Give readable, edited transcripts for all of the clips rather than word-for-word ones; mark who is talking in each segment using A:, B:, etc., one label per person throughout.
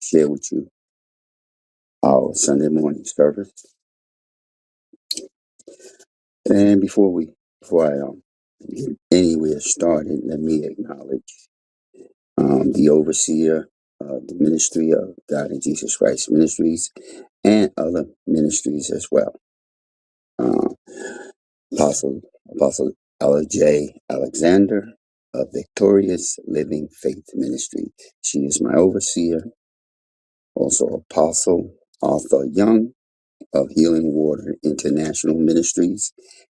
A: share with you our Sunday morning service. And before I get anywhere started, let me acknowledge the overseer of the ministry of God and Jesus Christ Ministries and other ministries as well. Uh, Apostle L.J. Alexander of Victorious Living Faith Ministry. She is my overseer. Also, Apostle Arthur Young of Healing Water International Ministries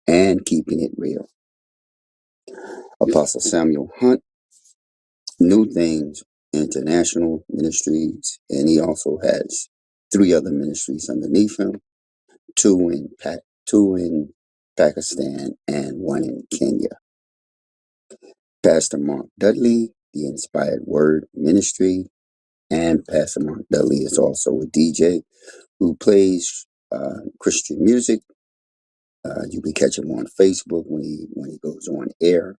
A: and Keeping It Real. Apostle Samuel Hunt, New Things International Ministries, and he also has 3 other ministries underneath him, two in Pakistan and 1 in Kenya. Pastor Mark Dudley, the Inspired Word Ministry, and Pastor Mark Dudley is also a DJ who plays Christian music. You can catch him on Facebook when he goes on air.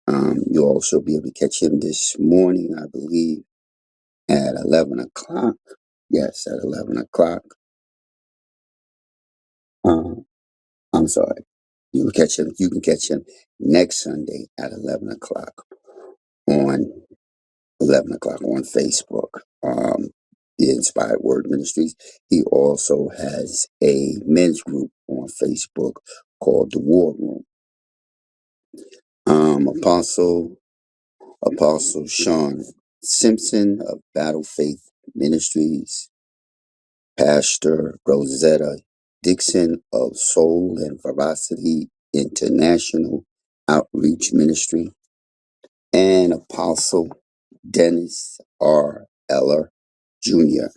A: You'll also be able to catch him this morning, I believe, at 11 o'clock. Yes, at 11 o'clock. I'm sorry. You can catch him next Sunday at 11 o'clock on 11 o'clock on Facebook. The Inspired Word Ministries. He also has a men's group on Facebook called The War Room. Apostle Sean Simpson of Battle Faith Ministries, Pastor Rosetta Dixon of Soul and Veracity International Outreach Ministry, and Apostle Dennis R. Eller Jr.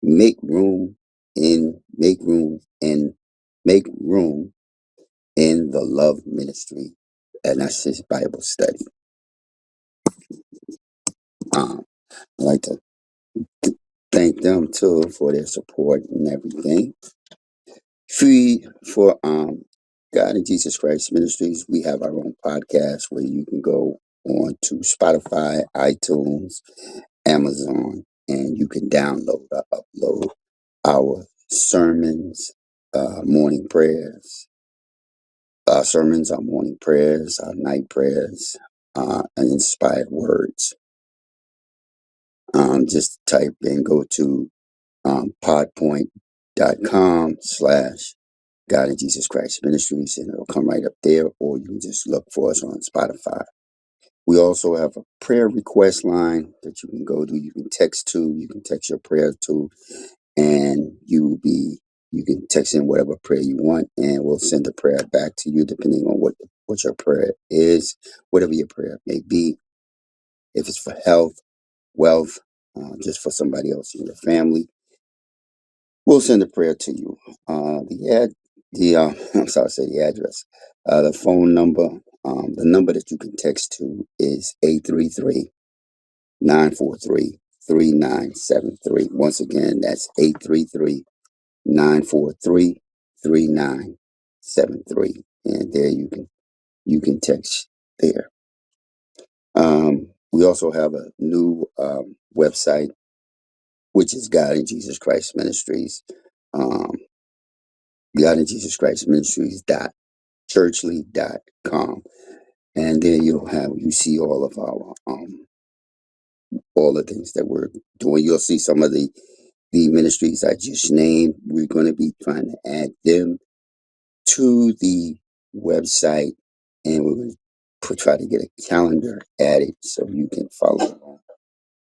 A: Make room in the Love Ministry, and that's his Bible study. I'd like to thank them too for their support and everything. Free for God and Jesus Christ Ministries, we have our own podcast where you can go on to Spotify, iTunes, Amazon, and you can download or upload our sermons, morning prayers, our sermons, our morning prayers, our night prayers, and inspired words. Just type in, go to podpoint.com/God and Jesus Christ Ministries, and it'll come right up there, or you can just look for us on Spotify. We also have a prayer request line that you can go to. You can text your prayer to, and you can text in whatever prayer you want, and we'll send the prayer back to you depending on what your prayer is, whatever your prayer may be. If it's for health, wealth, just for somebody else in your family, we'll send a prayer to you. I'm sorry, to say the address. The phone number, the number that you can text to is 833-943-3973. Once again, that's 833-943-3973. And there you can text there. We also have a new website, which is God and Jesus Christ Ministries. God and Jesus Christ Ministries .churchly.com, and there you see all of our all the things that we're doing. You'll see some of the ministries I just named. We're going to be trying to add them to the website, and we're going to try to get a calendar added so you can follow along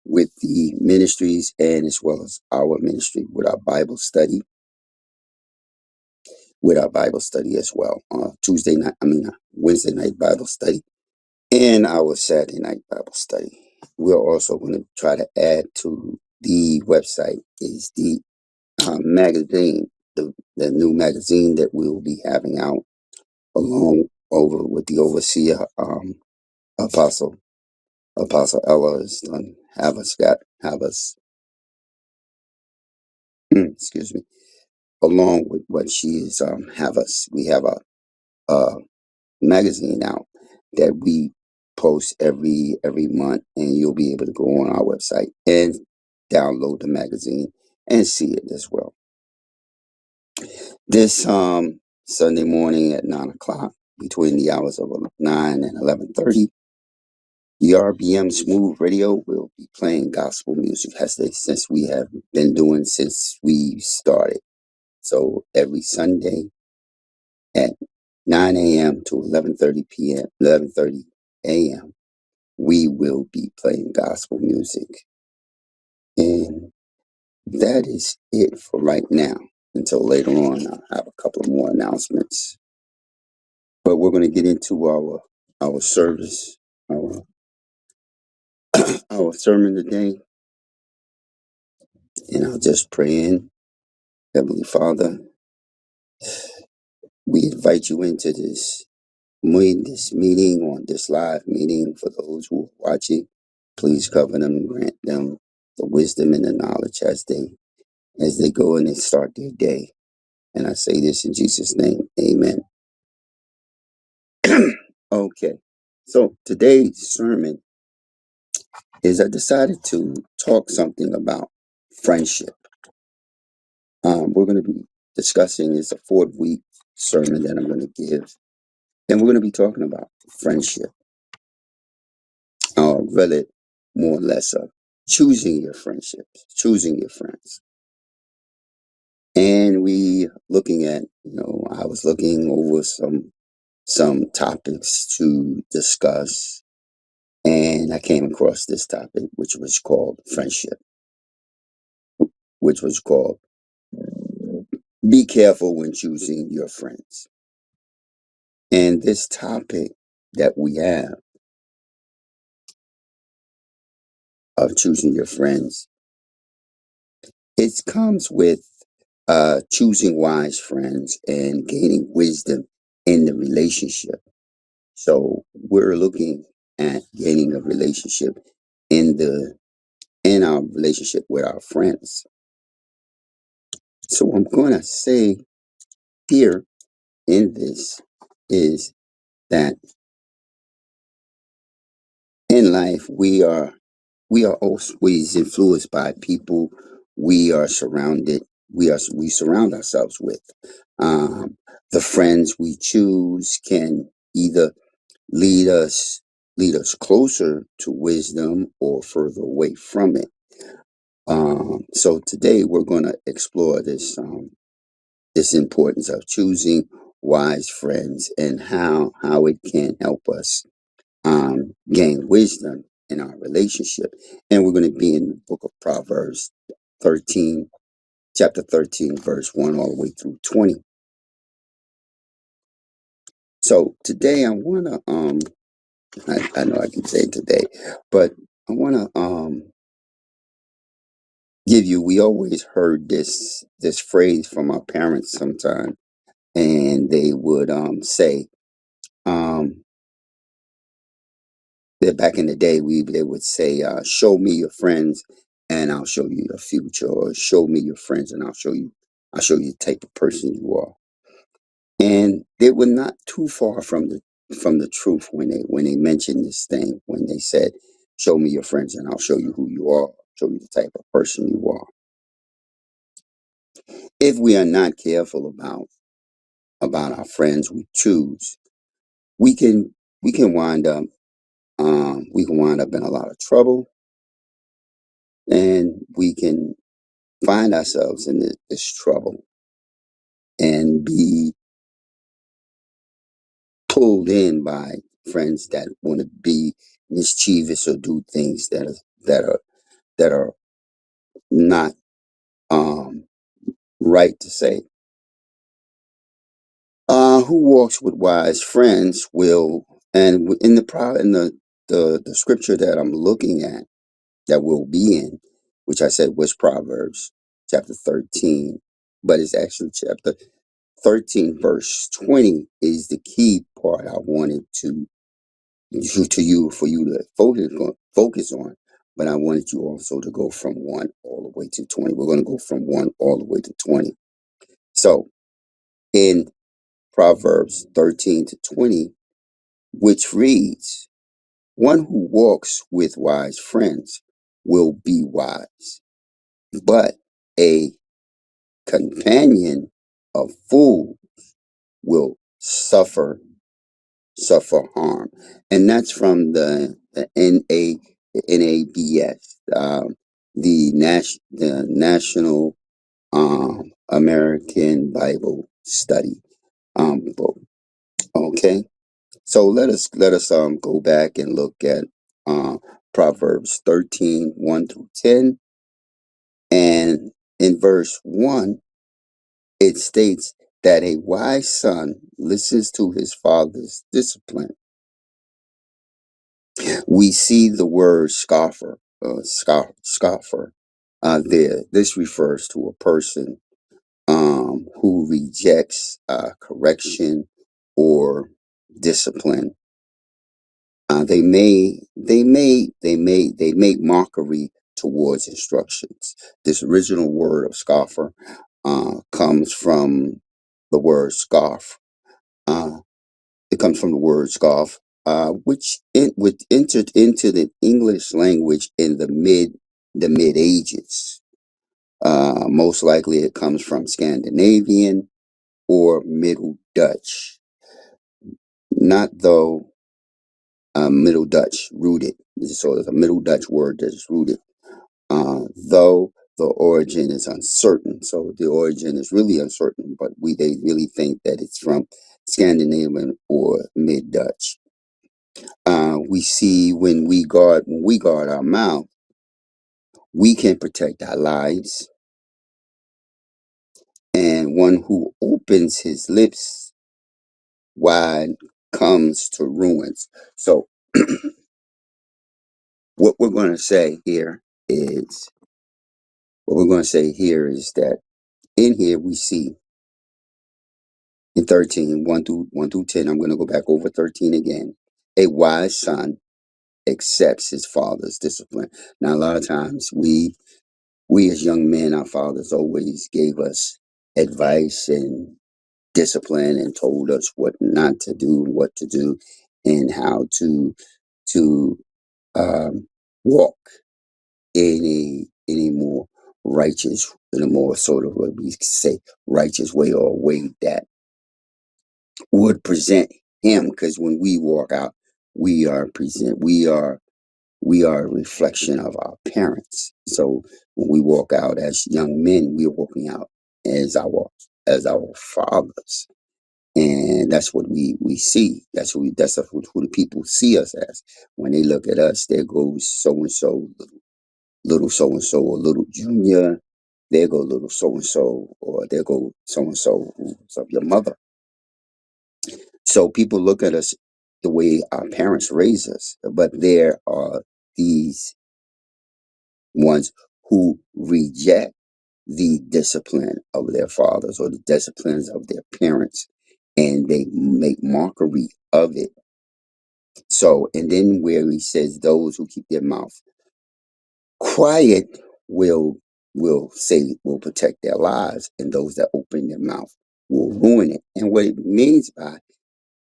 A: with the ministries, and as well as our ministry with our Bible study. As well. Wednesday night Bible study and our Saturday night Bible study. We're also going to try to add to the website is the magazine, the new magazine that we will be having out along over with the overseer, Apostle Ella is going to have us, excuse me, along with what she is, we have a magazine out that we post every month, and you'll be able to go on our website and download the magazine and see it as well. This Sunday morning at 9 o'clock, between the hours of 9 and 11:30, the RBM Smooth Radio will be playing gospel music since we have been doing since we started. So every Sunday at 9 a.m. to 11:30 p.m., 11:30 a.m., we will be playing gospel music. And that is it for right now. Until later on, I'll have a couple of more announcements. But we're going to get into our service, our our sermon today, and I'll just pray in. Heavenly Father, we invite you into this meeting, on this live meeting. For those who are watching, please cover them, grant them the wisdom and the knowledge as they go and they start their day. And I say this in Jesus' name, amen. Okay, so today's sermon is I decided to talk something about friendship. We're going to be discussing, it's a 4-week sermon that I'm going to give, and we're going to be talking about friendship, really more or less choosing your friendships, choosing your friends. And I was looking over some topics to discuss, and I came across this topic, which was called friendship, which was called be careful when choosing your friends. And this topic that we have of choosing your friends, it comes with choosing wise friends and gaining wisdom in the relationship. So we're looking at gaining a relationship in our relationship with our friends. So I'm going to say here in this is that in life we are always influenced by people we are surrounded we surround ourselves with. Um, the friends we choose can either lead us lead us closer to wisdom or further away from it. So today we're going to explore this importance of choosing wise friends and how it can help us gain wisdom in our relationship. And we're going to be in the Book of Proverbs 13, chapter 13, verse 1 all the way through 20. So today I want to, I know I can say today, but I want to we always heard this phrase from our parents sometime, and they would say, um, that back in the day, they would say, "Show me your friends, and I'll show you your future," or "Show me your friends, and I'll show you the type of person you are." And they were not too far from the truth when they mentioned this thing, when they said, "Show me your friends, and I'll show you who you are, show you the type of person you are." If we are not careful about our friends we choose, we can we can wind up in a lot of trouble, and we can find ourselves in this trouble and be pulled in by friends that want to be mischievous or do things that are not right to say. Who walks with wise friends will, and in the scripture that I'm looking at that we'll be in, which I said was Proverbs chapter 13, but it's actually chapter 13 verse 20 is the key part I wanted for you to focus on, but I wanted you also to go from 1 all the way to 20. We're going to go from 1 all the way to 20. So in Proverbs 13 to 20, which reads, "One who walks with wise friends will be wise, but a companion of fools will suffer harm. And that's from the NABS, the National American Bible Study book. Okay, so let us go back and look at uh, Proverbs 13:1 through 10, and in verse 1 it states that a wise son listens to his father's discipline. We see the word scoffer there. This refers to a person who rejects correction or discipline. They make mockery towards instructions. This original word of scoffer comes from the word scoff. Uh, it comes from the word scoff, which entered into the English language in the mid ages. Most likely, it comes from Scandinavian or Middle Dutch, not though Middle Dutch rooted. So it's a Middle Dutch word that is rooted, though the origin is uncertain. So the origin is really uncertain, but they really think that it's from Scandinavian or Mid Dutch. We see when we guard our mouth, we can protect our lives, and one who opens his lips wide comes to ruins. So what we're going to say here is what we're going to say here is that in here we see in 13, 1 through 10, I'm going to go back over 13 again. A wise son accepts his father's discipline. Now, a lot of times we as young men, our fathers always gave us advice and discipline and told us what not to do, what to do, and how to walk in a more righteous, in a more sort of what we say righteous way, or a way that would present him. Because when we walk out, we are present. We are a reflection of our parents. So when we walk out as young men, we are walking out as our fathers, and that's what we see. Who the people see us as. When they look at us, there goes so and so, little so and so, or little junior. There go little so and so, or there go so and so of your mother. So people look at us the way our parents raise us, but there are these ones who reject the discipline of their fathers or the disciplines of their parents, and they make mockery of it. So, and then where he says those who keep their mouth quiet will will protect their lives, and those that open their mouth will ruin it. And what it means by,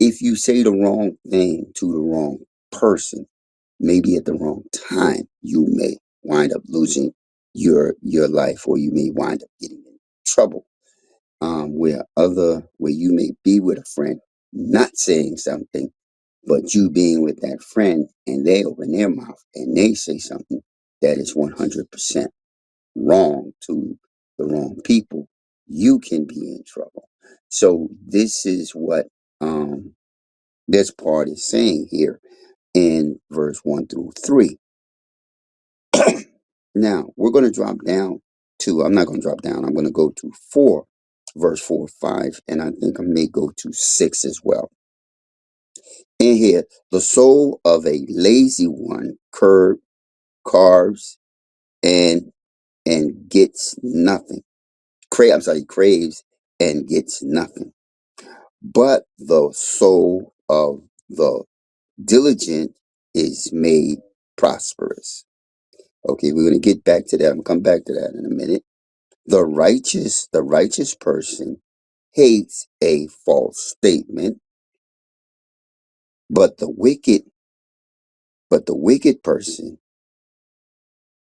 A: if you say the wrong thing to the wrong person, maybe at the wrong time, you may wind up losing your life, or you may wind up getting in trouble. Where you may be with a friend, not saying something, but you being with that friend, and they open their mouth and they say something that is 100% wrong to the wrong people, you can be in trouble. So this is what this part is saying here in verse 1 through 3. Now we're going to drop down to, I'm not going to drop down, I'm going to go to 4, verse 4, 5, and I think I may go to 6 as well. In here, the soul of a lazy one carves and gets nothing. Craves and gets nothing. But the soul of the diligent is made prosperous. Okay, we're going to get back to that. I'm going to come back to that in a minute. The righteous person hates a false statement, but the wicked person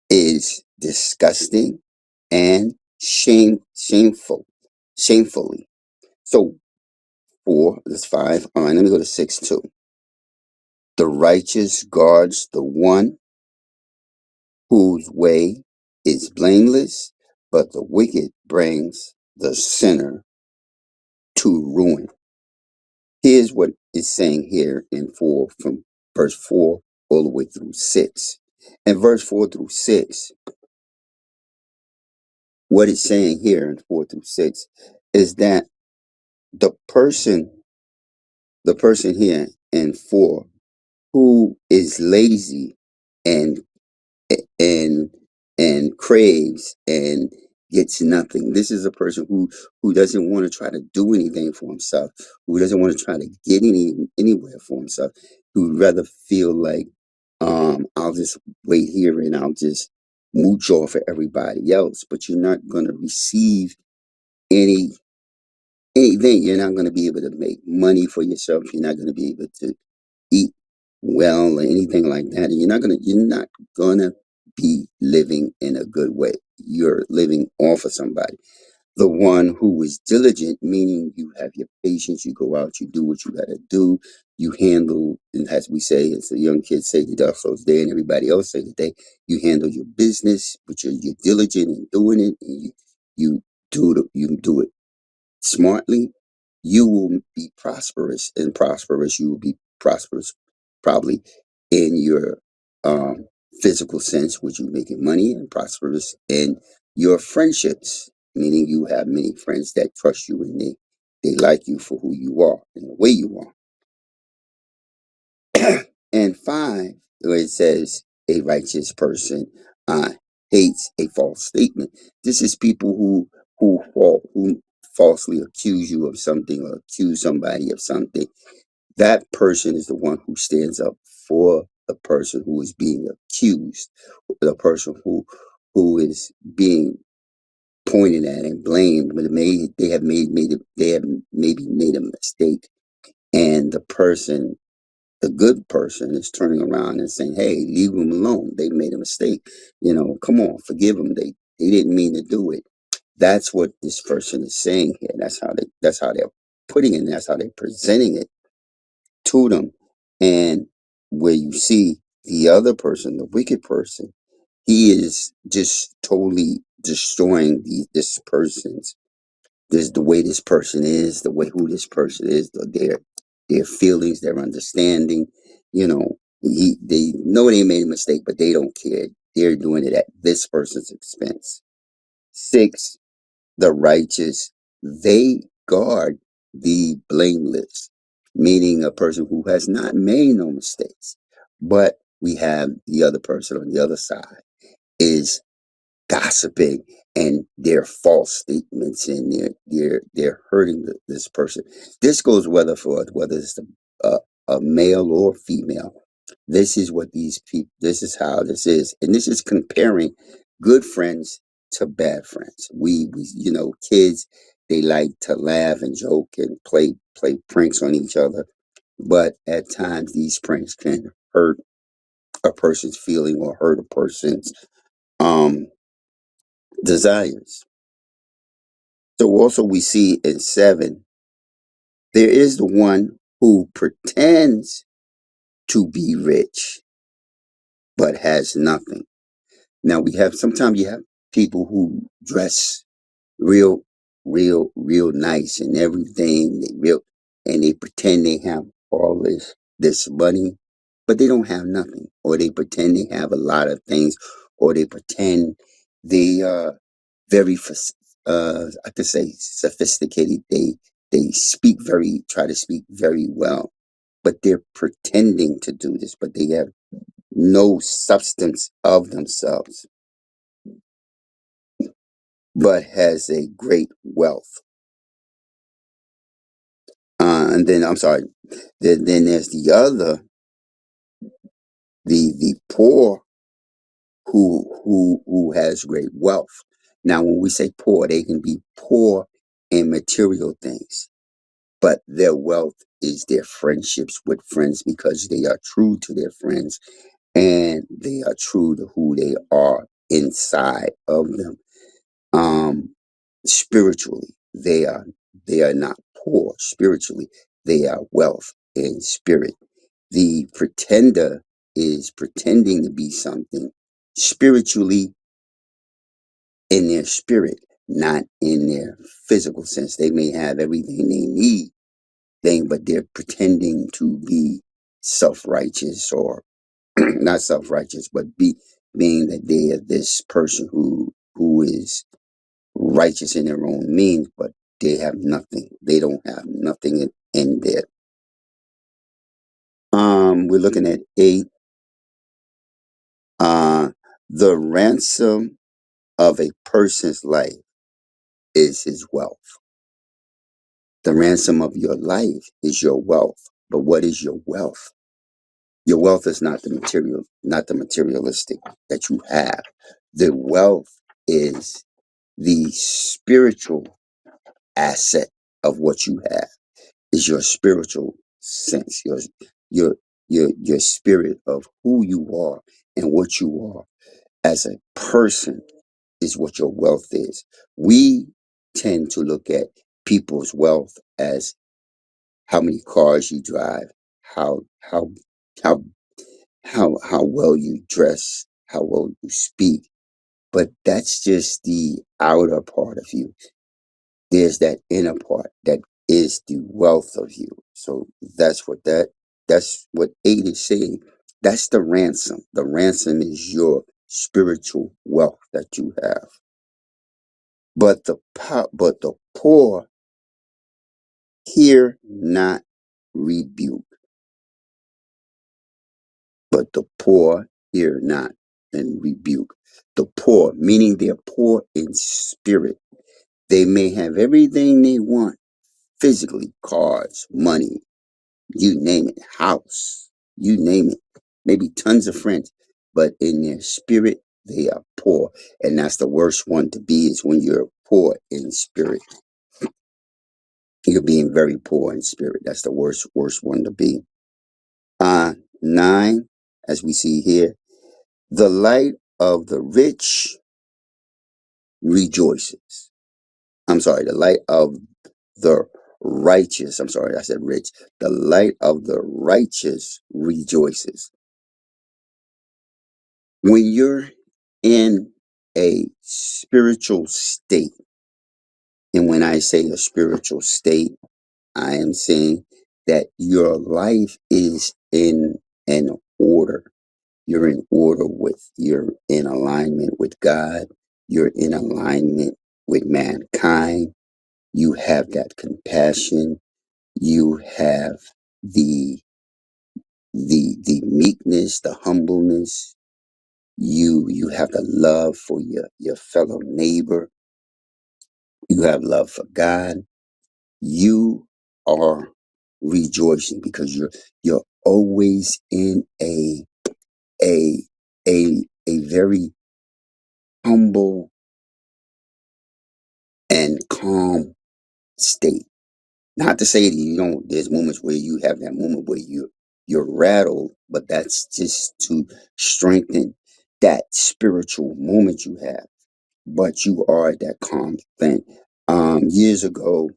A: is disgusting and shamefully. So 4, that's 5. All right, let me go to 6 too. The righteous guards the one whose way is blameless, but the wicked brings the sinner to ruin. Here's what it's saying here in 4, from verse 4 all the way through 6. And verse 4 through 6, what it's saying here in 4 through 6 is that the person, the person here in 4 who is lazy and and craves and gets nothing. This is a person who doesn't want to try to do anything for himself, who doesn't want to try to get anywhere for himself, who'd rather feel like I'll just wait here and I'll just mooch off for everybody else, but you're not gonna receive any anything. You're not gonna be able to make money for yourself. You're not gonna be able to eat well or anything like that. And you're not gonna be living in a good way. You're living off of somebody. The one who is diligent, meaning you have your patience, you go out, you do what you gotta do, you handle, and as we say, as the young kids say, the dog souls day, and everybody else say today, you handle your business, but you're diligent in doing it, and you do it smartly, you will be prosperous, and prosperous, you will be prosperous probably in your physical sense, which you're making money, and prosperous in your friendships, meaning you have many friends that trust you and they like you for who you are and the way you are. And 5, where it says a righteous person uh, hates a false statement. This is people who falsely accuse you of something or accuse somebody of something. That person is the one who stands up for the person who is being accused, the person who is being pointed at and blamed, but they have maybe made a mistake, and the good person is turning around and saying, "Hey, leave them alone. They made a mistake. Come on, forgive them. They didn't mean to do it." That's what this person is saying here. That's how they're putting it. That's how they're presenting it to them. And where you see the other person, the wicked person, he is just totally destroying this person's this the way this person is, the way who this person is, their feelings, their understanding. They know they made a mistake, but they don't care. They're doing it at this person's expense. 6, the righteous, they guard the blameless, meaning a person who has not made no mistakes. But we have the other person on the other side is gossiping, and their false statements, and they're hurting this person. This goes whether it's a male or female. This is what these people. This is how this is, and this is comparing good friends to bad friends. We kids, they like to laugh and joke and play pranks on each other, but at times these pranks can hurt a person's feeling or hurt a person's um desires. So also we see in 7, there is the one who pretends to be rich but has nothing. Now sometimes you have people who dress real, real nice and everything. And they pretend they have all this money, but they don't have nothing. Or they pretend they have a lot of things, or they pretend they very I could say sophisticated. They try to speak very well, but they're pretending to do this, but they have no substance of themselves, but has a great wealth. And then I'm sorry. Then there's the poor who has great wealth. Now, when we say poor, they can be poor in material things, but their wealth is their friendships with friends, because they are true to their friends and they are true to who they are inside of them. Um, spiritually, they are not poor. Spiritually, they are wealth in spirit. The pretender is pretending to be something spiritually in their spirit, not in their physical sense. They may have everything they need, but they're pretending to be self-righteous, or not self-righteous, but being that they are this person who is righteous in their own means, but they have nothing. They don't have nothing in there. We're looking at 8. Uh, the ransom of a person's life is his wealth. The ransom of your life is your wealth. But what is your wealth? Your wealth is not the material, not the materialistic that you have. The wealth is the spiritual asset of what you have. Is your spiritual sense, your your spirit of who you are and what you are as a person is what your wealth is. We tend to look at people's wealth as how many cars you drive, how how how how well you dress, how well you speak, but that's just the outer part of you. There's that inner part that is the wealth of you. So that's what 8 is saying. That's the ransom. The ransom is your spiritual wealth that you have. But the poor hear not rebuke. But the poor hear not and rebuke. The poor, meaning they're poor in spirit. They may have everything they want physically, cars, money, you name it, house, you name it, maybe tons of friends, but in their spirit, they are poor. And that's the worst one to be, is when you're poor in spirit. You're being very poor in spirit. That's the worst one to be. 9, as we see here, the light of the rich rejoices. I'm sorry, the light of the righteous. I'm sorry, I said rich. The light of the righteous rejoices. When you're in a spiritual state, and when I say a spiritual state, I am saying that your life is in an order. You're in order you're in alignment with God. You're in alignment with mankind. You have that compassion. You have the the meekness, the humbleness. You have the love for your fellow neighbor. You have love for God. You are rejoicing because you're always in a a very humble and calm state. Not to say that you don't, there's moments where you have that moment where you're rattled, but that's just to strengthen that spiritual moment you have. But you are at that calm thing. Years ago,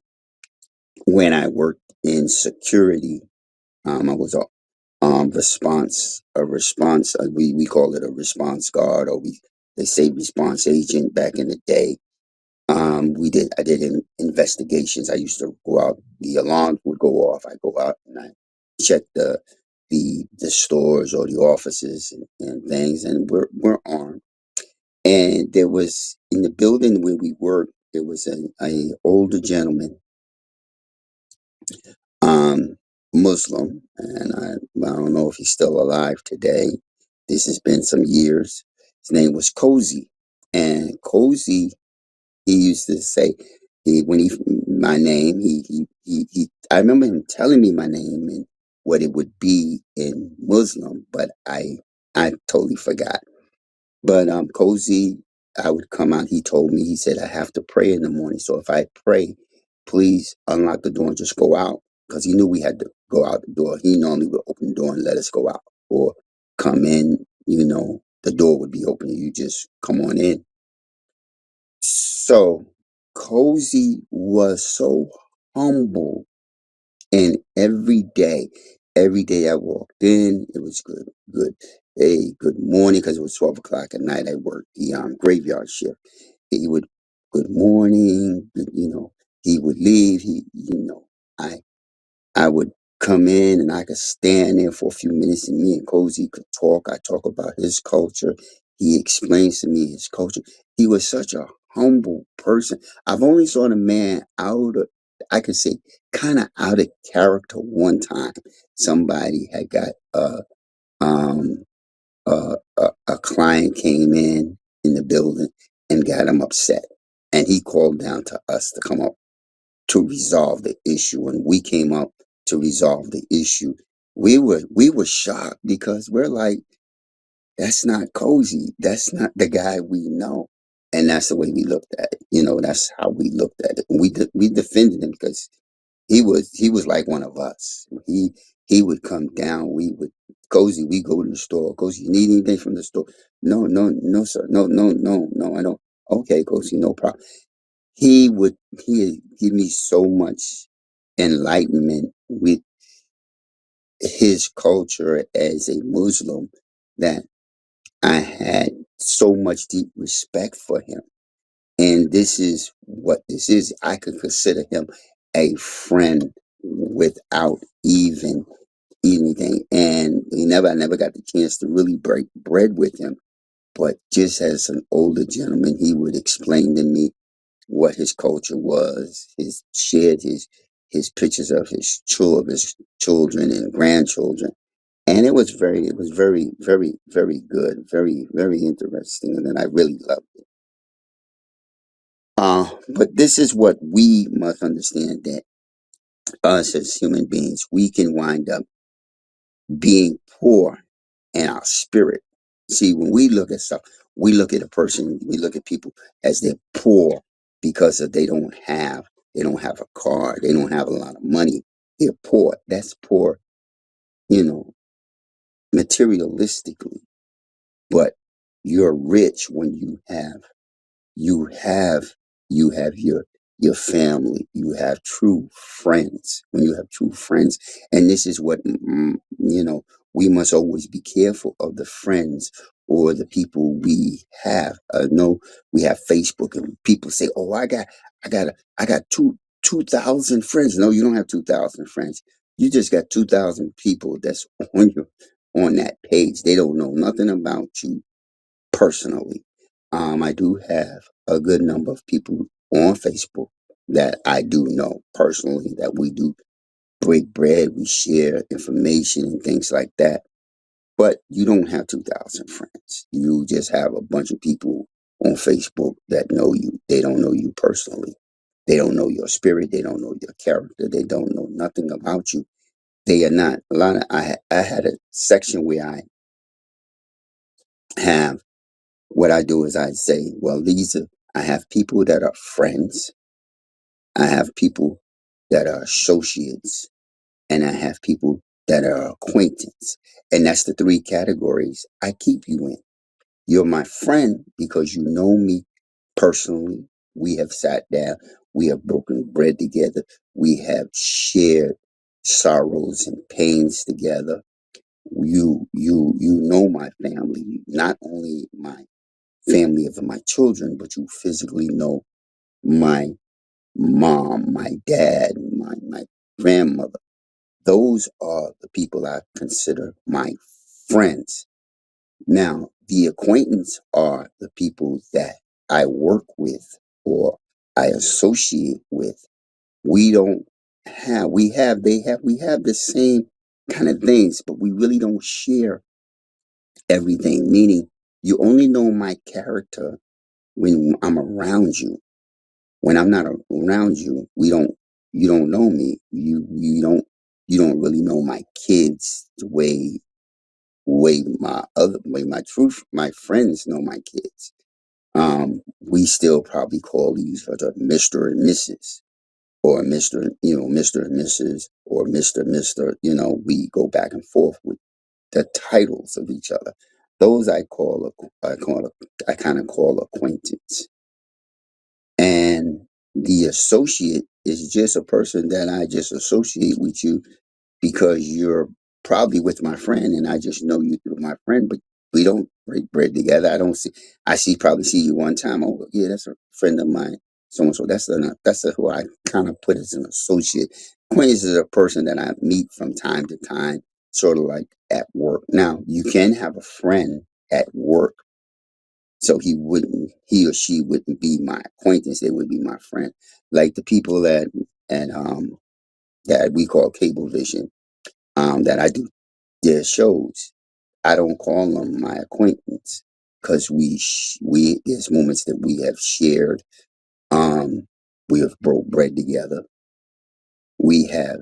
A: when I worked in security, I was a response. We call it a response guard, or they say response agent back in the day. I did investigations. I used to go out. The alarms would go off. I go out and I check the stores or the offices and things. And we're armed. And there was, in the building where we worked, there was a older gentleman, um, Muslim, and I don't know if he's still alive today. This has been some years. His name was Cozy, and Cozy, he used to say, when he my name, I remember him telling me my name and what it would be in Muslim, but I totally forgot. But Cozy, I would come out. He told me, he said, I have to pray in the morning. So if I pray, please unlock the door and just go out. Because he knew we had to go out the door. He normally would open the door and let us go out. Or come in, the door would be open and you just come on in. So Cozy was so humble, and every day I walked in, it was good. Hey, good morning, because it was 12 o'clock at night. I worked the graveyard shift. He would, good morning, he would leave. I I would come in and I could stand there for a few minutes and me and Cozy could talk. I talk about his culture. He explains to me his culture. He was such a humble person. I've only saw the man I could say, kind of out of character one time. Somebody had got um, a client came in the building and got him upset. And he called down to us to come up to resolve the issue. And we came up to resolve the issue. We were shocked because we're like, that's not Cozy. That's not the guy we know. And that's the way we looked at it. That's how we looked at it. And we defended him because he was like one of us. He would come down. We would, Cozy, we go to the store. Cozy, you need anything from the store? No, no, no, sir. No, no, no, no, I don't. Okay, Cozy, no problem. He would give me so much enlightenment with his culture as a Muslim that I had so much deep respect for him. And this is what this is. I could consider him a friend without even anything. And I never got the chance to really break bread with him. But just as an older gentleman, he would explain to me what his culture was. His shared his pictures of his children and grandchildren, and it was very, very, very good, very, very interesting, and then I really loved it. But this is what we must understand, that us as human beings, we can wind up being poor in our spirit. See, when we look at stuff, we look at a person, we look at people as they're poor because they don't have a car, they don't have a lot of money. They're poor. That's poor, you know, materialistically. But you're rich when you have you have your family, you have true friends. When you have true friends, and this is what we must always be careful of the friends or the people we have. No, we have Facebook and people say, oh, I got 2,000 friends. No, you don't have 2,000 friends. You just got 2,000 people that's on that page. They don't know nothing about you personally. I do have a good number of people on Facebook that I do know personally, that we do break bread, we share information and things like that. But you don't have 2,000 friends. You just have a bunch of people on Facebook that know you. They don't know you personally. They don't know your spirit. They don't know your character. They don't know nothing about you. They are not a lot of. I had a section where I have, what I do is I say, well, I have people that are friends, I have people that are associates, and I have people that are acquaintance. And that's the three categories I keep you in. You're my friend because you know me personally. We have sat down, we have broken bread together, we have shared sorrows and pains together. You know my family, not only my family of my children, but you physically know my mom, my dad, my grandmother. Those are the people I consider my friends. Now, the acquaintance are the people that I work with or I associate with. We don't have, we have, they have, we have the same kind of things, but we really don't share everything. Meaning, you only know my character when I'm around you. When I'm not around you, you don't know me. You don't really know my kids the way my friends know my kids. We still probably call each other Mr. and Mrs. or Mr. and Mrs. or Mr. We go back and forth with the titles of each other. Those I kind of call acquaintance. The associate is just a person that I just associate with you because you're probably with my friend and I just know you through my friend, but we don't break bread together. I don't see, I see, probably see you one time. Oh, yeah, that's a friend of mine. So and so. That's who I kind of put as an associate. Acquaintance is a person that I meet from time to time, sort of like at work. Now, you can have a friend at work, so he or she wouldn't be my acquaintance. They would be my friend. Like the people at that we call cable vision, that I do their shows. I don't call them my acquaintance because we there's moments that we have shared. Um, we have broke bread together. We have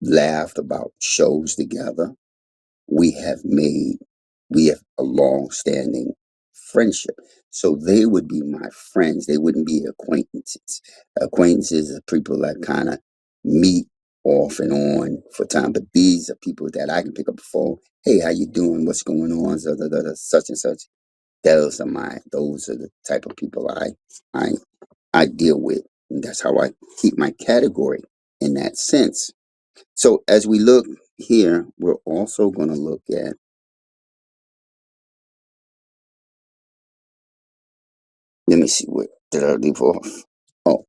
A: laughed about shows together. We have made we have a long standing friendship. So they would be my friends. They wouldn't be acquaintances. Acquaintances are people that kind of meet off and on for time. But these are people that I can pick up the phone. Hey, how you doing? What's going on? Such and such. Those are the type of people I I deal with. And that's how I keep my category in that sense. So as we look here, we're also going to look at, let me see, what did I leave off? Oh,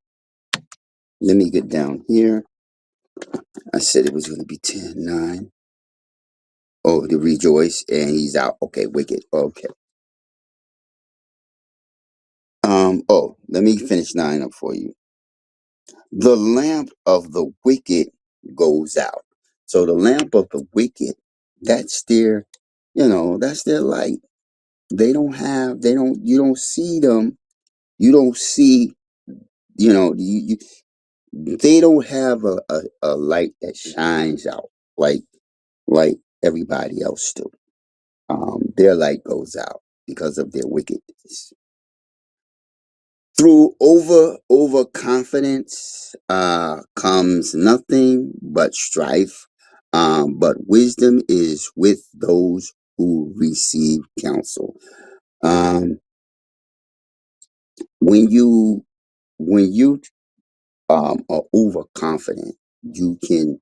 A: let me get down here. I said it was going to be 10:09. Oh, the rejoice, and he's out. Okay, wicked. Okay. Oh, let me finish 9 up for you. The lamp of the wicked goes out. So the lamp of the wicked, that's their, that's their light. You don't see them. You don't see, they don't have a light that shines out like like everybody else do. Their light goes out because of their wickedness. Through overconfidence comes nothing but strife. But wisdom is with those who receive counsel. Um, when you when you are overconfident, you can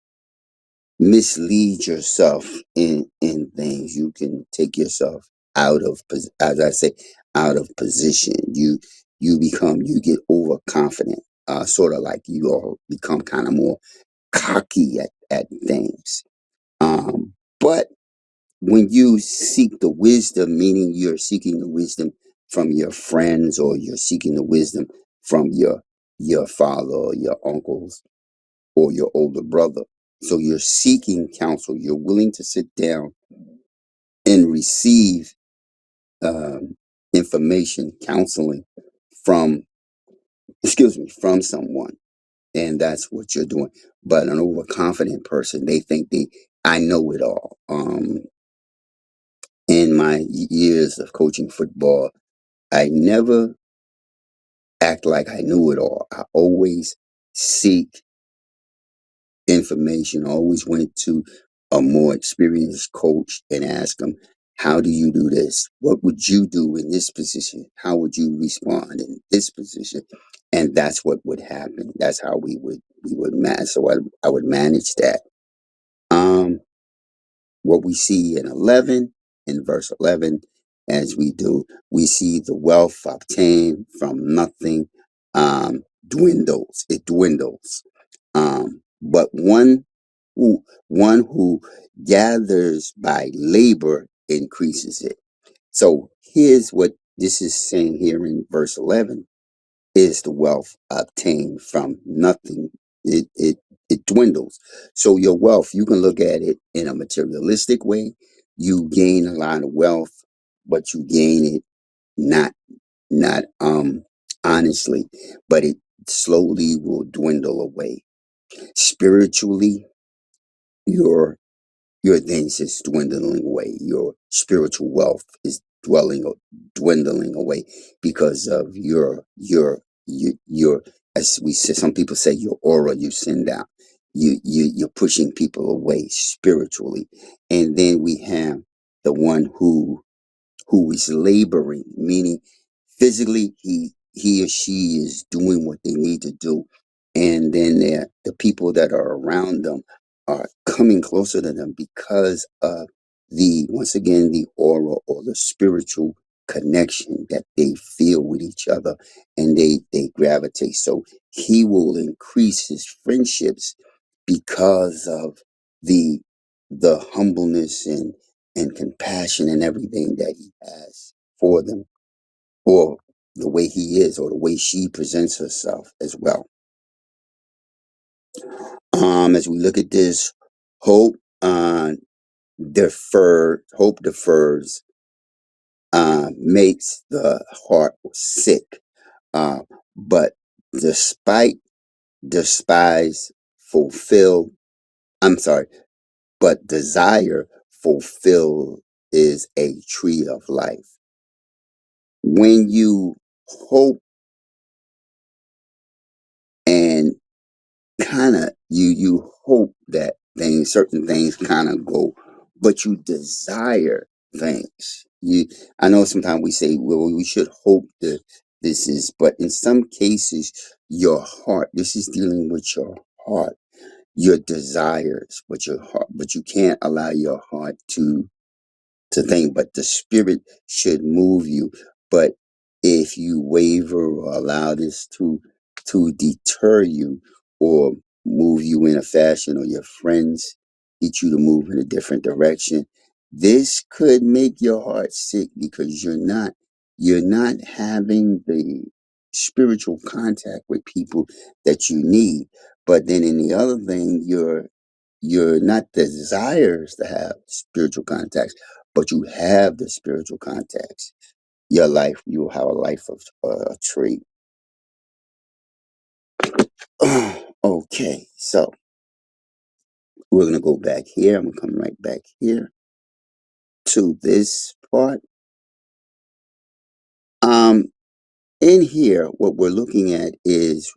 A: mislead yourself in things. You can take yourself as I say, out of position. You get overconfident, sort of like you all become kind of more cocky at things. But when you seek the wisdom, meaning you're seeking the wisdom from your friends, or you're seeking the wisdom from your father or your uncles or your older brother. So you're seeking counsel. You're willing to sit down and receive um, information, counseling from, from someone. And that's what you're doing. But an overconfident person, they think I know it all. In my years of coaching football, I never act like I knew it all. I always seek information. I always went to a more experienced coach and ask them, how do you do this? What would you do in this position? How would you respond in this position? And that's what would happen. That's how we would manage. So I would manage that. Um, what we see in verse 11, as we see the wealth obtained from nothing dwindles. It dwindles. But one who gathers by labor increases it. So here's what this is saying here in verse 11: is the wealth obtained from nothing. It dwindles. So your wealth, you can look at it in a materialistic way. You gain a lot of wealth, but you gain it not not honestly, but it slowly will dwindle away. Spiritually, your your things is dwindling away. Your spiritual wealth is dwindling away because of your, as we say, some people say, your aura you send out. You're pushing people away spiritually. And then we have the one who is laboring, meaning physically he or she is doing what they need to do, and then the people that are around them are coming closer to them because of the once again the aura or the spiritual connection that they feel with each other, and they gravitate. So he will increase his friendships because of the humbleness and compassion and everything that he has for them, or the way he is, or the way she presents herself as well. As we look at this, hope hope defers, makes the heart sick. Uh, but despite despise fulfill, I'm sorry, but desire fulfill is a tree of life. When you hope and kind of you hope that certain things kind of go, but you desire things. I know sometimes we say, well, we should hope that this is, but in some cases your heart, this is dealing with your heart, your desires, but your heart, but you can't allow your heart to think, but the spirit should move you. But if you waver or allow this to deter you or move you in a fashion, or your friends get you to move in a different direction, this could make your heart sick because you're not having the spiritual contact with people that you need. But then in the other thing, you're not desires to have spiritual contacts, but you have the spiritual contacts. Your life, you will have a life of a tree. Okay, so we're gonna go back here. I'm gonna come right back here to this part. Um, in here, what we're looking at is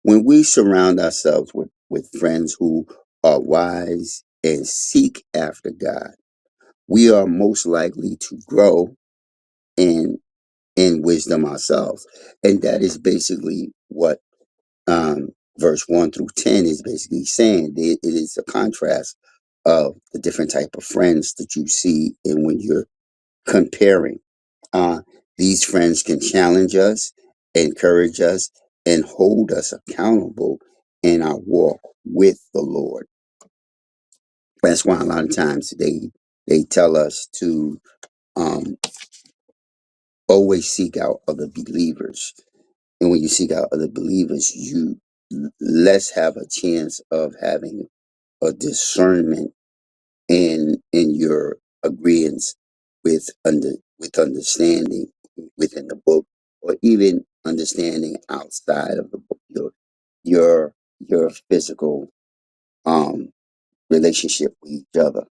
A: when we surround ourselves with friends who are wise and seek after God, we are most likely to grow in wisdom ourselves. And that is basically what um, verse 1 through 10 is basically saying. It is a contrast of the different type of friends that you see, and when you're comparing. Uh, these friends can challenge us, encourage us, and hold us accountable in our walk with the Lord. That's why a lot of times they tell us to um, always seek out other believers. And when you seek out other believers, you less have a chance of having a discernment in your agreements with understanding within the book, or even understanding outside of the book. Your physical um relationship with each other.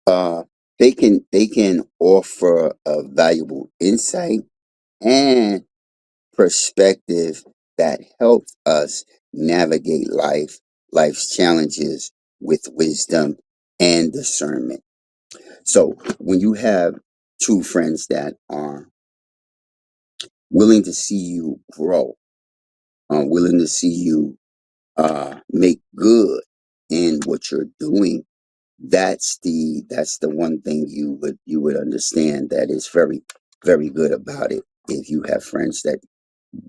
A: Uh, they can offer a valuable insight and perspective that helps us navigate life's challenges with wisdom and discernment. So when you have true friends that are willing to see you grow, willing to see you make good in what you're doing, that's the one thing you would understand that is very, very good about it. If you have friends that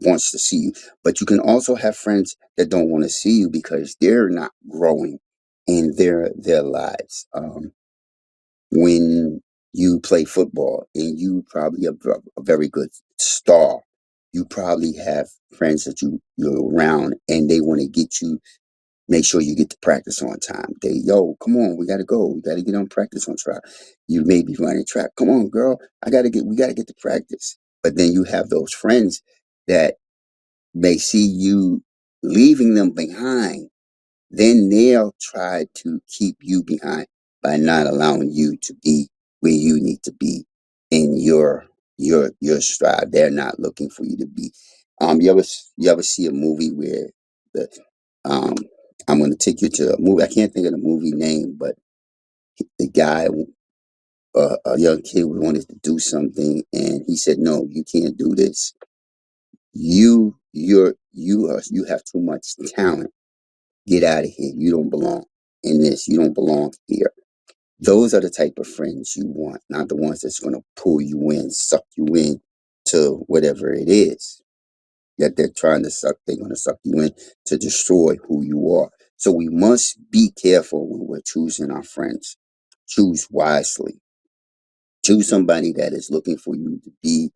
A: wants to see you. But you can also have friends that don't want to see you because they're not growing in their lives. When you play football and you probably a very good star, you probably have friends that you're around, and they want to get you, make sure you get to practice on time. Yo, come on, we gotta go. We gotta get on practice on track. You may be running track. Come on, girl. We gotta get to practice. But then you have those friends that they see you leaving them behind, then they'll try to keep you behind by not allowing you to be where you need to be in your stride. They're not looking for you to be. You ever see a movie where the um I'm going to take you to a movie. I can't think of the movie name, but the guy a young kid wanted to do something, and he said, "No, you can't do this. You have too much talent. Get out of here. You don't belong in this. You don't belong here." Those are the type of friends you want, not the ones that's going to pull you in, suck you in to whatever it is that they're trying to suck. They're going to suck you in to destroy who you are. So we must be careful when we're choosing our friends. Choose wisely. Choose somebody that is looking for you to be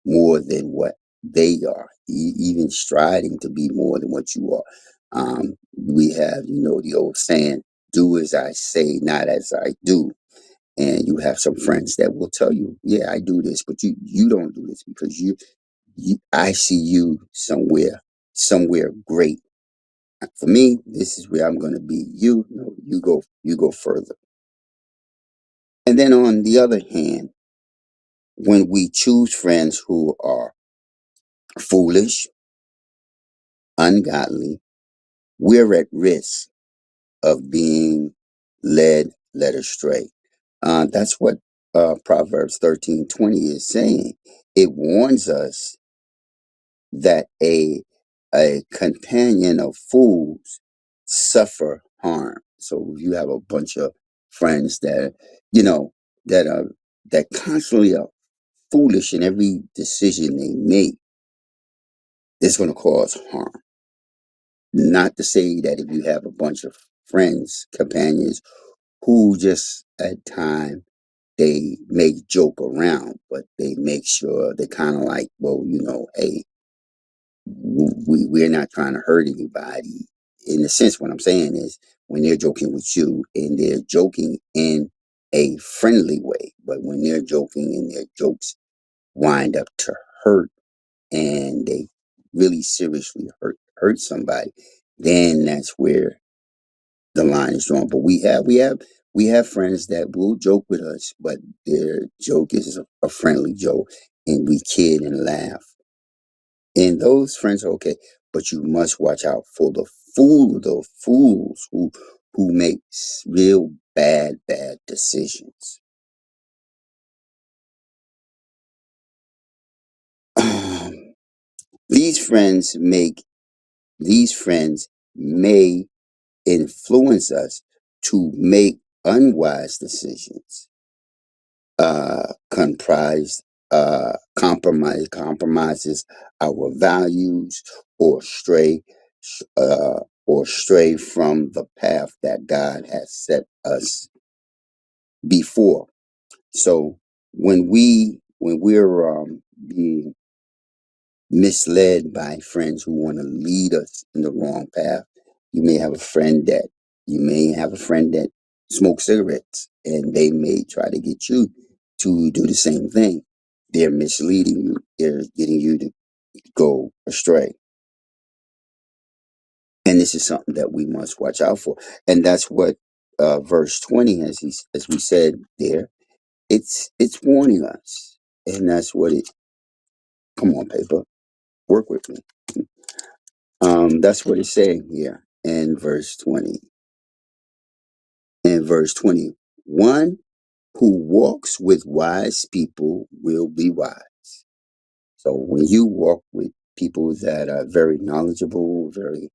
A: more than what they are, even striding to be more than what you are. We have, the old saying, "Do as I say, not as I do." And you have some friends that will tell you, "Yeah, I do this," but you don't do this because I see you somewhere great. For me, this is where I'm going to be. No, you go further. And then on the other hand, when we choose friends who are foolish, ungodly, we're at risk of being led astray. That's what Proverbs 13:20 is saying. It warns us that a companion of fools suffer harm. So if you have a bunch of friends that you know that are that constantly are foolish in every decision they make, it's going to cause harm. Not to say that if you have a bunch of friends, companions who just at time they may joke around, but they make sure they kind of like, well, hey, we're not trying to hurt anybody. In a sense, what I'm saying is when they're joking with you and they're joking in a friendly way, but when they're joking and their jokes wind up to hurt and they really seriously hurt somebody, then that's where the line is drawn. But we have friends that will joke with us, but their joke is a friendly joke, and we kid and laugh. And those friends are okay, but you must watch out for the fools who make real bad decisions. these friends make these friends may influence us to make unwise decisions, comprised compromises our values, or stray from the path that God has set us before. So when we're being misled by friends who want to lead us in the wrong path, you may have a friend that smokes cigarettes, and they may try to get you to do the same thing. They're misleading you. They're getting you to go astray. And this is something that we must watch out for. And that's what verse 20, as we said there, it's warning us. And that's what it, come on, paper, work with me. That's what it's saying here in verse 20. In verse 20, one who walks with wise people will be wise. So when you walk with people that are very knowledgeable, very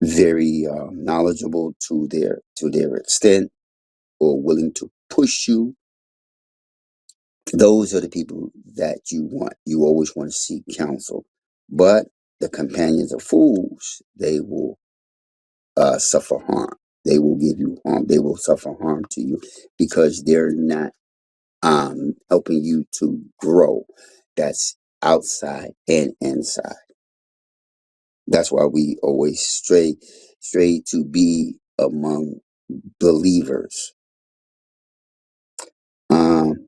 A: knowledgeable to their extent, or willing to push you, those are the people that you want. You always want to seek counsel. But the companions of fools, they will suffer harm. They will give you harm. They will suffer harm to you because they're not helping you to grow. That's outside and inside. That's why we always stray to be among believers. Um,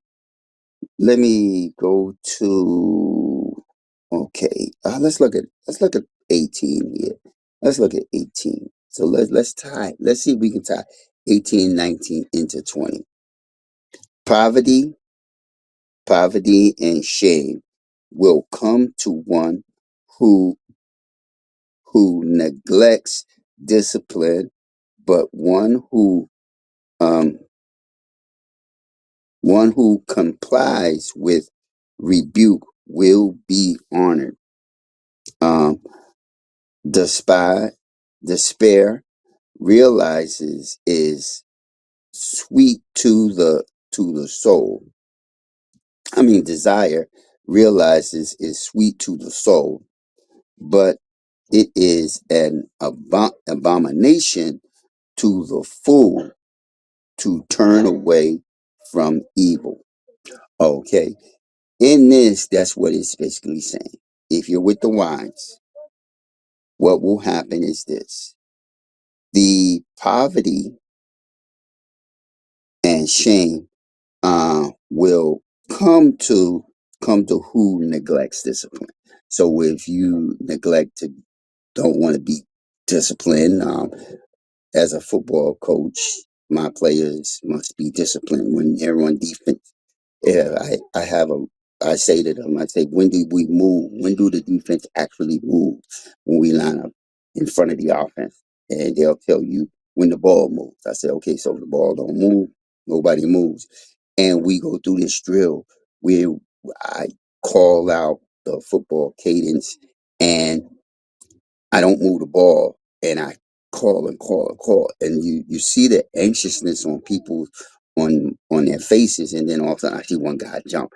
A: Let me go to, okay. Let's look at 18 here. Let's look at 18. So let's tie. Let's see if we can tie 18, 19 into 20. Poverty, poverty and shame will come to one who neglects discipline, but one who um One who complies with rebuke will be honored. Um, despise, despair realizes is sweet to the soul. I mean, desire realizes is sweet to the soul, but it is an abomination to the fool to turn away from evil. Okay. In this, that's what it's basically saying. If you're with the wise, what will happen is this: the poverty and shame will come to who neglects discipline. So if you neglect to don't want to be disciplined, as a football coach, my players must be disciplined when they're on defense. Yeah, I have a I say to them, I say, when do we move? When do the defense actually move? When we line up in front of the offense, and they'll tell you when the ball moves. I say, okay, so the ball don't move, nobody moves, and we go through this drill where I call out the football cadence, and I don't move the ball, and I call and call and call, and you see the anxiousness on people on their faces, and then all of a sudden I see one guy jump,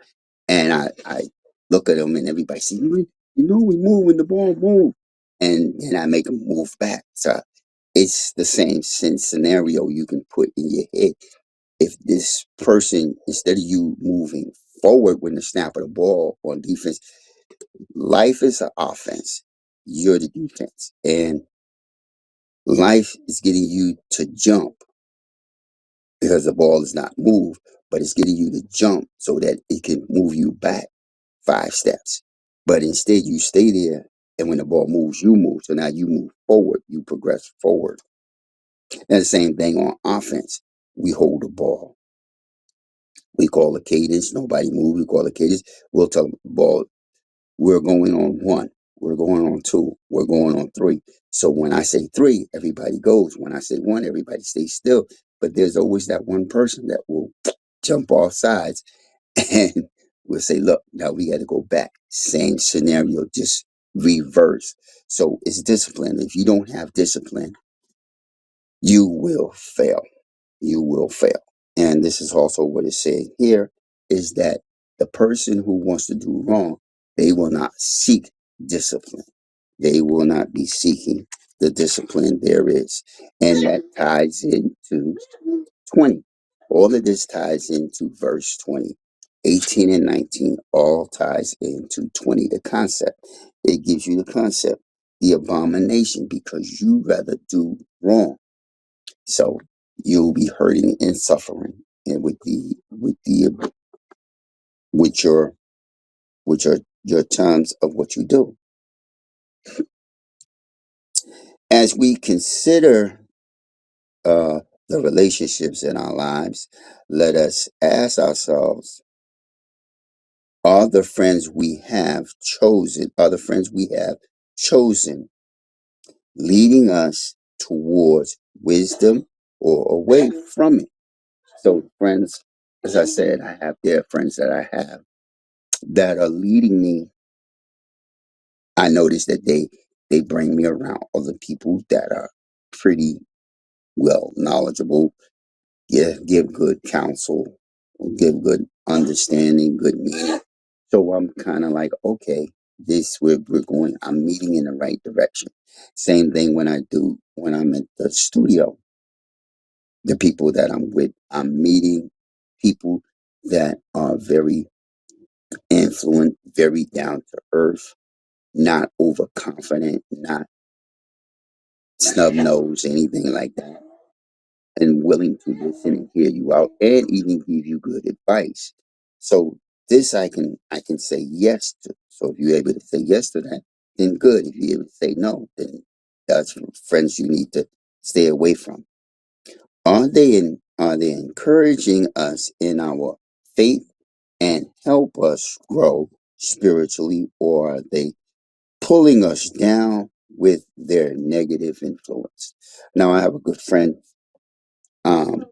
A: and I look at him, and everybody see, you know we move when the ball move, and then I make them move back. So it's the same scenario you can put in your head. If this person, instead of you moving forward when the snap of the ball on defense, life is an offense. You're the defense, and life is getting you to jump because the ball is not moved, but it's getting you to jump so that it can move you back 5 steps. But instead, you stay there, and when the ball moves, you move. So now you move forward, you progress forward. And the same thing on offense. We hold the ball. We call a cadence. Nobody moves. We call a cadence. We'll tell them the ball, we're going on one. We're going on two. We're going on three. So when I say three, everybody goes. When I say one, everybody stays still. But there's always that one person that will jump off sides and we'll say, look, now we got to go back. Same scenario, just reverse. So it's discipline. If you don't have discipline, you will fail. You will fail. And this is also what it's saying here is that the person who wants to do wrong, they will not seek discipline. They will not be seeking the discipline there is. And that ties into 20. All of this ties into verse 20. 18 and 19 all ties into 20, the concept. It gives you the concept, the abomination, because you rather do wrong. So you'll be hurting and suffering and with your terms of what you do. As we consider uh the relationships in our lives, let us ask ourselves, are the friends we have chosen leading us towards wisdom or away from it? So friends, as I said, there are friends that I have that are leading me. I notice that they bring me around other people that are pretty well knowledgeable, give good counsel, give good understanding, good meaning. So I'm kind of like, okay, this we're going. I'm meeting in the right direction. Same thing when I'm at the studio. The people that I'm with, I'm meeting people that are very influent, very down to earth, not overconfident, not snub nose, anything like that, and willing to listen and hear you out and even give you good advice. So this I can say yes to. So if you're able to say yes to that, then good. If you're able to say no, then that's friends you need to stay away from. Are they encouraging us in our faith and help us grow spiritually, or are they pulling us down with their negative influence? Now I have a good friend. Um,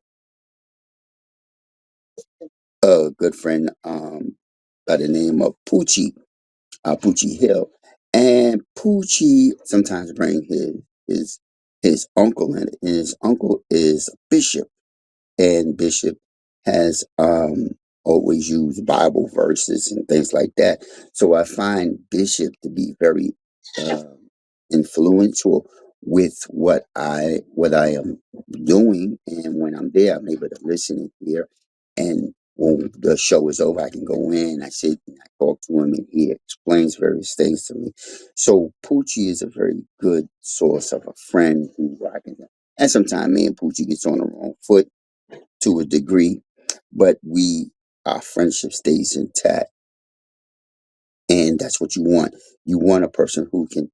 A: a good friend by the name of Poochie Hill, and Poochie sometimes bring his his uncle in it, and his uncle is a bishop, and Bishop has always used Bible verses and things like that. So I find Bishop to be very influential with what I am doing, and when I'm there, I'm able to listen and hear. And when the show is over, I can go in, I sit, and I talk to him, and he explains various things to me. So Poochie is a very good source of a friend who I can. And sometimes me and Poochie gets on the wrong foot to a degree, but our friendship stays intact, and that's what you want. You want a person who can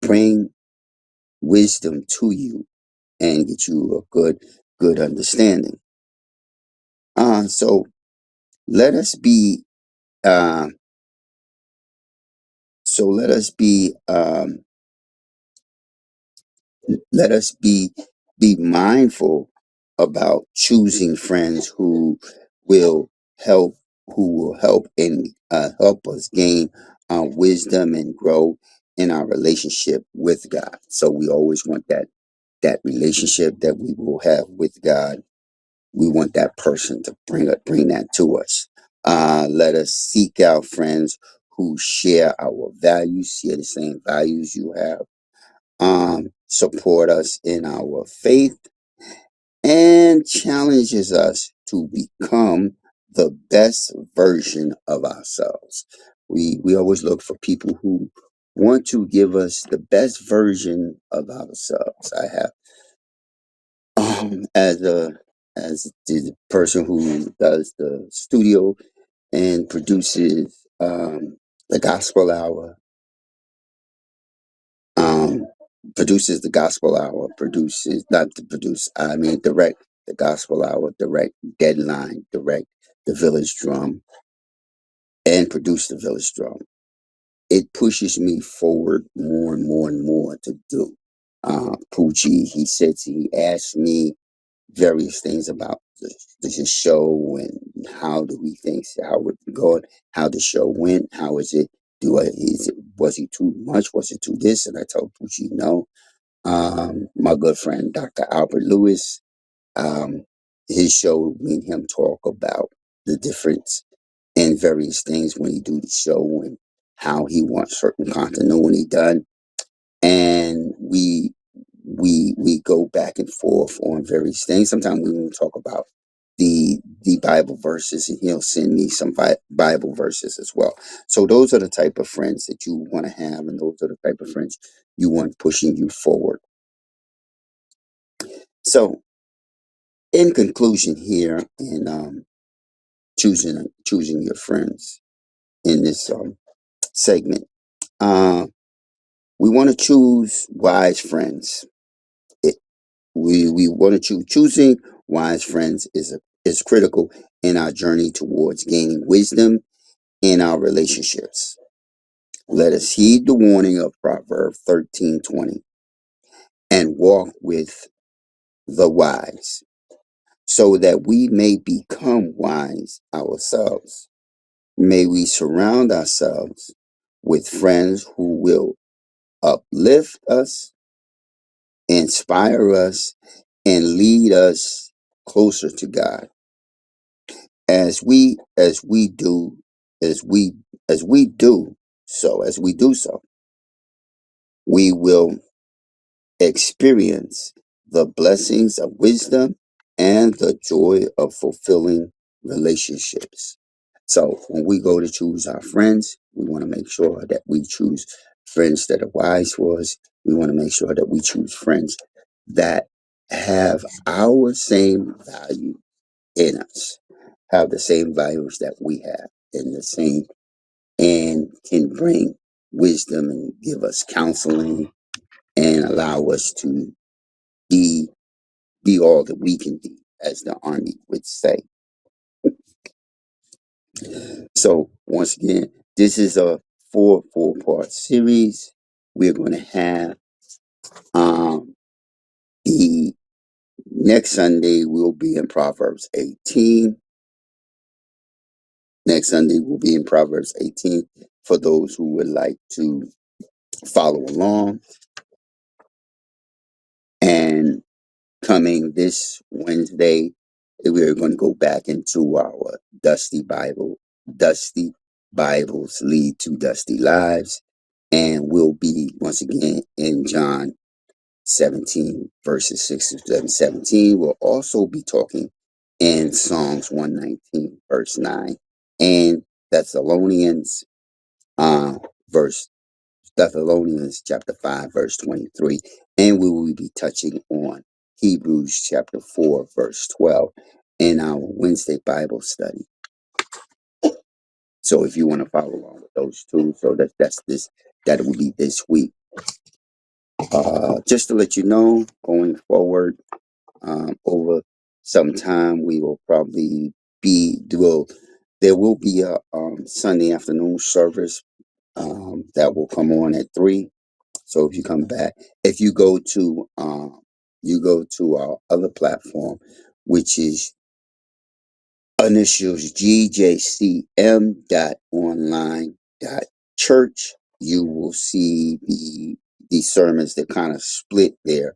A: bring wisdom to you and get you a good understanding. So let us be uh, so let us be mindful about choosing friends will help who will help and help us gain wisdom and grow in our relationship with God. So we always want that relationship that we will have with God. We want that person to bring that to us. Let us seek out friends who share our values, share the same values you have, support us in our faith, and challenges us to become the best version of ourselves. We always look for people who want to give us the best version of ourselves. I have as the person who does the studio and produces the gospel hour, um, produces the gospel hour, produces not to produce, I mean direct the gospel hour, direct Deadline, direct the Village Drum, and produce the Village Drum. It pushes me forward more and more and more to do. Poochie, he asked me various things about the show and how do we think how it going, how the show went, how is it, was he too much, was it too this, and I told Poochie no. My good friend Dr. Albert Lewis, um, his show, me and him talk about the difference in various things when he do the show and how he wants certain continuity done, and we go back and forth on various things. Sometimes we even talk about the Bible verses, and he'll send me some Bible verses as well. So those are the type of friends that you want to have, and those are the type of friends you want pushing you forward. So in conclusion here, in choosing your friends in this segment, uh, we want to choose wise friends. It, we want to choosing wise friends is critical in our journey towards gaining wisdom in our relationships. Let us heed the warning of Proverbs 13:20 and walk with the wise, so that we may become wise ourselves. May we surround ourselves with friends who will uplift us, inspire us, and lead us closer to God. As we as we do so, we will experience the blessings of wisdom and the joy of fulfilling relationships. So when we go to choose our friends, we want to make sure that we choose friends that are wise for us. We want to make sure that we choose friends that have our same value in us, have the same values that we have, and the same, and can bring wisdom and give us counseling and allow us to be be all that we can be, as the Army would say. So once again, this is a four-part series. We're going to have the next Sunday. We'll be in Proverbs 18. Next Sunday will be in Proverbs 18 for those who would like to follow along. And coming this Wednesday, we're going to go back into our Dusty Bibles lead to Dusty Lives. And we'll be once again in John 17, verses 6 to 17. We'll also be talking in Psalms 119, verse 9, and Thessalonians, uh, verse Thessalonians chapter 5, verse 23. And we will be touching on Hebrews chapter 4, verse 12 in our Wednesday Bible study. So if you want to follow along with those two, so that will be this week. Just to let you know, going forward, over some time, we will probably there will be a Sunday afternoon service that will come on at 3. So if you come back, if you go to our other platform, which is initials gjcm.online.church, you will see the sermons that kind of split there.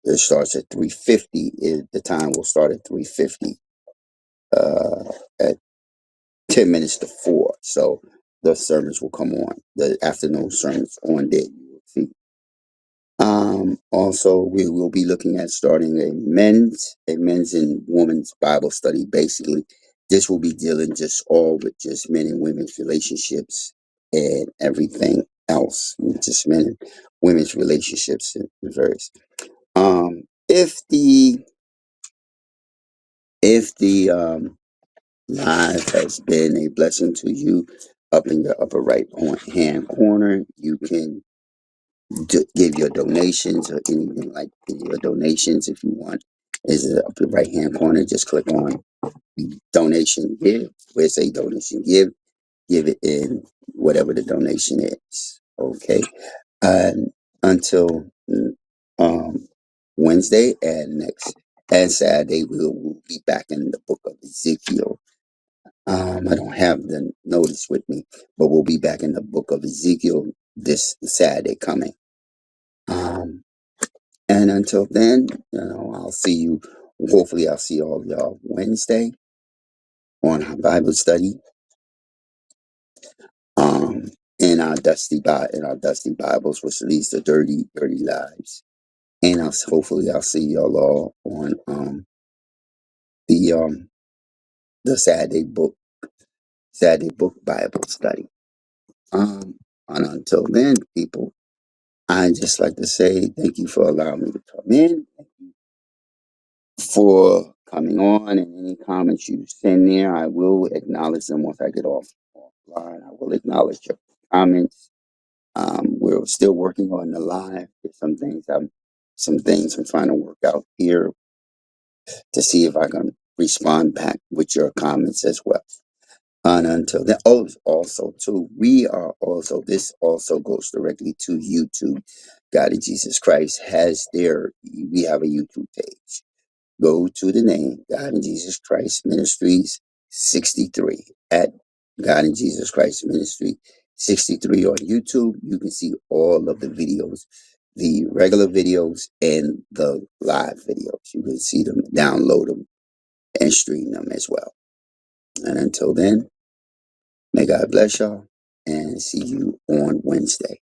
A: It starts at 3:50. The time will start at 3:50. At 10 minutes to 4. So the sermons will come on. The afternoon sermons on there. You will see. Also, we will be looking at starting a men's and women's Bible study. Basically, this will be dealing just all with just men and women's relationships and everything else, just men and women's relationships and various. If the live has been a blessing to you, up in the upper right hand corner, you can give your donations or anything like your donations if you want. Is it up the right hand corner? Just click on donation give. Where it say donation give it in whatever the donation is. Okay. And until um, Wednesday and Saturday, we'll be back in the book of Ezekiel. I don't have the notice with me, but we'll be back in the book of Ezekiel this Saturday coming. And until then, I'll see you. Hopefully, I'll see all of y'all Wednesday on our Bible study. In our Dusty Bibles, which leads to dirty lives. And hopefully I'll see y'all all on the Saturday book Bible study. And until then, people, I just like to say thank you for allowing me to come in. Thank you for coming on, and any comments you send there, I will acknowledge them once I get offline. I will acknowledge your comments. We're still working on the live. There's some things I'm trying to work out here to see if I can respond back with your comments as well. And until then, also too, this also goes directly to YouTube. God of Jesus Christ we have a YouTube page. Go to the name God and Jesus Christ Ministries 63 at God and Jesus Christ Ministry 63 on YouTube. You can see all of the videos, the regular videos and the live videos. You can see them, download them, and stream them as well. And until then, may God bless y'all and see you on Wednesday.